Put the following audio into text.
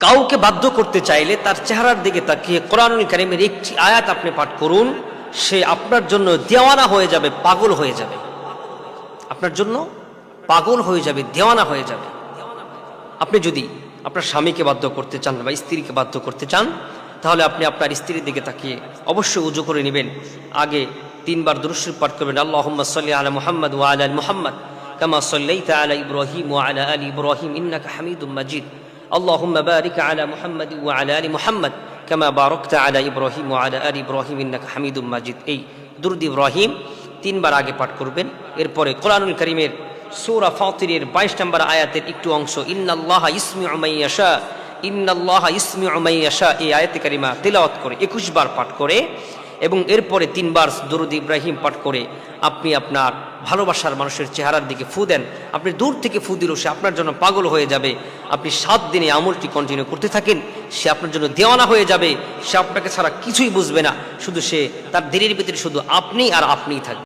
কাউকে বাধ্য করতে চাইলে তার চেহারার দিকে তাকিয়ে কোরআনুল কারীমের একটি আয়াত আপনি পাঠ করুন, সে আপনার জন্য দেওয়ানা হয়ে যাবে, পাগল হয়ে যাবে, আপনার জন্য পাগল হয়ে যাবে, দেওয়ানা হয়ে যাবে। আপনি যদি আপনার স্বামীকে বাধ্য করতে চান বা স্ত্রীকে বাধ্য করতে চান, তাহলে আপনি আপনার স্ত্রীর দিকে তাকিয়ে অবশ্যই উজু করে নেবেন। আগে 3 বার দুরূদ শরীফ পাঠ করবেন, আল্লাহুম্মা সাল্লি আলা মুহাম্মাদ ওয়া আলা আলি মুহাম্মাদ কামা সাল্লাইতা আলা ইব্রাহিম ওয়া আলা আলি ইব্রাহিম ইন্নাকা হামিদুম মাজিদ। আল্লাহুম্মা বারিক আলা মুহাম্মাদ ওয়া আলা আলি মুহাম্মাদ কামা বারাকতা আলা ইব্রাহিম ওয়া আলা আলি ইব্রাহিম ইন্নাকা হামিদুম মাজিদ। এই দুরূদ ইব্রাহিম 3 বার আগে পাঠ করবেন। এরপরে কোরআনুল কারীমের সূরা ফাতিরের 22 নম্বর আয়াতের একটু অংশ, ইন্নাল্লাহা ইসমিউ মান ইয়াশা, ইন্নাল্লাহা ইসমিউ মান ইয়াশা, এই আয়াতে কারিমা তিলাওয়াত করে 21 বার পাঠ করে এবং এরপরে 3 বার দুরূদ ইব্রাহিম পাঠ করে আপনি আপনার ভালোবাসার মানুষের চেহারার দিকে ফু দেন। আপনি দূর থেকে ফু দিলেও সে আপনার জন্য পাগল হয়ে যাবে। আপনি 7 দিনে আমলটি কন্টিনিউ করতে থাকেন, সে আপনার জন্য দেওয়ানা হয়ে যাবে। সে আপনাকে ছাড়া কিছুই বুঝবে না, শুধু সে তার দিনের ভিতরে শুধু আপনি আর আপনিই থাকবে।